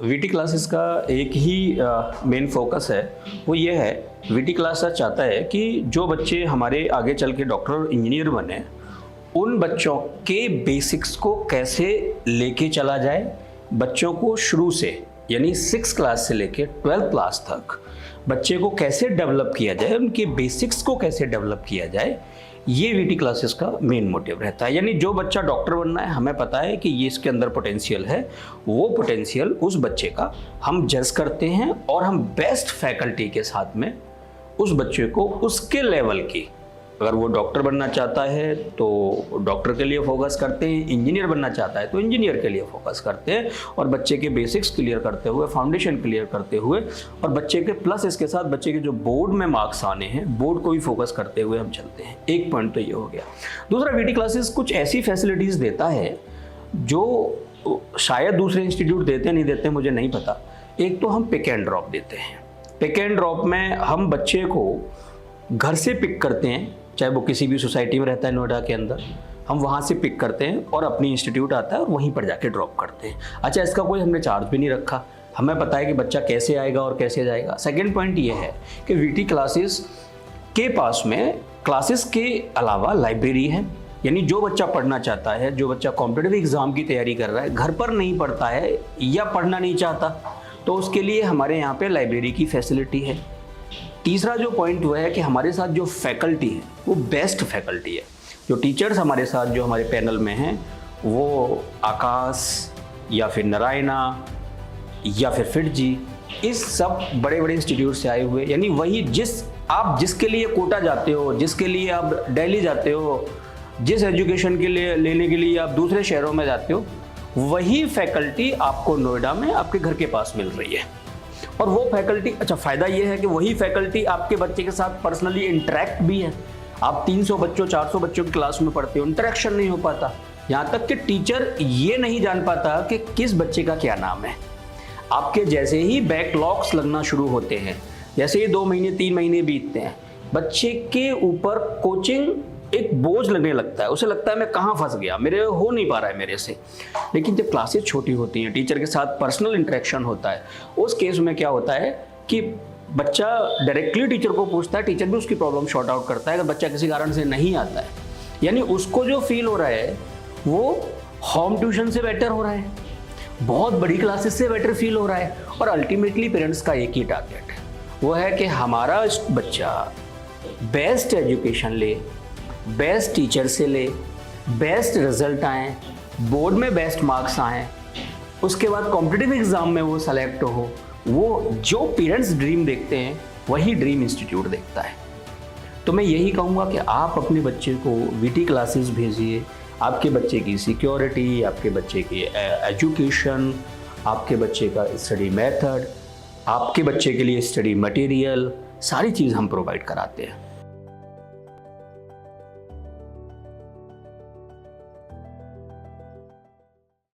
VT classes का एक ही main focus है, वो ये है, वीटी क्लासेस चाहता है कि जो बच्चे हमारे आगे चल के डॉक्टर और इंजीनियर बने, उन बच्चों के बेसिक्स को कैसे लेके चला जाए। बच्चों को शुरू से यानी 6 क्लास से लेके 12th क्लास तक बच्चे को कैसे डेवलप किया जाए, उनके बेसिक्स को कैसे डेवलप किया जाए, ये वीटी क्लासेस का मेन मोटिव रहता है। यानी जो बच्चा डॉक्टर बनना है, हमें पता है कि ये इसके अंदर पोटेंशियल है, वो पोटेंशियल उस बच्चे का हम जज करते हैं और हम बेस्ट फैकल्टी के साथ में उस बच्चे को उसके लेवल की, अगर वो डॉक्टर बनना चाहता है तो डॉक्टर के लिए फोकस करते हैं, इंजीनियर बनना चाहता है तो इंजीनियर के लिए फोकस करते हैं, और बच्चे के बेसिक्स क्लियर करते हुए, फाउंडेशन क्लियर करते हुए, और बच्चे के प्लस इसके साथ बच्चे के जो बोर्ड में मार्क्स आने हैं, बोर्ड को भी फोकस करते हुए हम चलते हैं। एक पॉइंट तो ये हो गया। दूसरा, वीटी क्लासेस कुछ ऐसी फैसिलिटीज़ देता है जो शायद दूसरे इंस्टीट्यूट देते नहीं देते मुझे नहीं पता। एक तो हम पिक एंड ड्रॉप देते हैं। पिक एंड ड्रॉप में हम बच्चे को घर से पिक करते हैं, चाहे वो किसी भी सोसाइटी में रहता है नोएडा के अंदर, हम वहाँ से पिक करते हैं और अपनी इंस्टीट्यूट आता है और वहीं पर जाके ड्रॉप करते हैं। अच्छा, इसका कोई हमने चार्ज भी नहीं रखा, हमें पता है कि बच्चा कैसे आएगा और कैसे जाएगा। सेकंड पॉइंट ये है कि वीटी क्लासेस के पास में क्लासेस के अलावा लाइब्रेरी है। यानी जो बच्चा पढ़ना चाहता है, जो बच्चा कॉम्पिटिटिव एग्जाम की तैयारी कर रहा है, घर पर नहीं पढ़ता है या पढ़ना नहीं चाहता, तो उसके लिए हमारे यहाँ पे लाइब्रेरी की फैसिलिटी है। तीसरा जो पॉइंट वो है कि हमारे साथ जो फैकल्टी है वो बेस्ट फैकल्टी है। जो टीचर्स हमारे साथ जो हमारे पैनल में हैं वो आकाश या फिर नारायणा या फिर फिट जी, इस सब बड़े बड़े इंस्टीट्यूट से आए हुए, यानी वही जिसके लिए कोटा जाते हो, जिसके लिए आप दिल्ली जाते हो, जिस एजुकेशन के लिए लेने के लिए आप दूसरे शहरों में जाते हो, वही फैकल्टी आपको नोएडा में आपके घर के पास मिल रही है। और वो फैकल्टी, अच्छा फ़ायदा ये है कि वही फैकल्टी आपके बच्चे के साथ पर्सनली इंटरेक्ट भी है। आप 300 बच्चों 400 बच्चों की क्लास में पढ़ते हो, इंटरेक्शन नहीं हो पाता, यहाँ तक कि टीचर ये नहीं जान पाता कि किस बच्चे का क्या नाम है। आपके जैसे ही बैकलॉग्स लगना शुरू होते हैं, जैसे ही 2 महीने 3 महीने बीतते हैं, बच्चे के ऊपर कोचिंग एक बोझ लगने लगता है। उसे लगता है मैं कहाँ फंस गया, मेरे हो नहीं पा रहा है मेरे से। लेकिन जब क्लासेस छोटी होती हैं, टीचर के साथ पर्सनल इंटरेक्शन होता है, उस केस में क्या होता है कि बच्चा डायरेक्टली टीचर को पूछता है, टीचर भी उसकी प्रॉब्लम शॉर्ट आउट करता है। अगर बच्चा किसी कारण से नहीं आता है, यानी उसको जो फील हो रहा है वो होम ट्यूशन से बेटर हो रहा है, बहुत बड़ी क्लासेस से बेटर फील हो रहा है। और अल्टीमेटली पेरेंट्स का एक ही टारगेट है, वो है कि हमारा बच्चा बेस्ट एजुकेशन ले, बेस्ट टीचर से ले, बेस्ट रिजल्ट आए, बोर्ड में बेस्ट मार्क्स आए, उसके बाद कॉम्पिटिटिव एग्जाम में वो सेलेक्ट हो। वो जो पेरेंट्स ड्रीम देखते हैं वही ड्रीम इंस्टीट्यूट देखता है। तो मैं यही कहूँगा कि आप अपने बच्चे को वीटी क्लासेस भेजिए। आपके बच्चे की सिक्योरिटी, आपके बच्चे की एजुकेशन, आपके बच्चे का स्टडी मेथड, आपके बच्चे के लिए स्टडी मटेरियल, सारी चीज़ हम प्रोवाइड कराते हैं।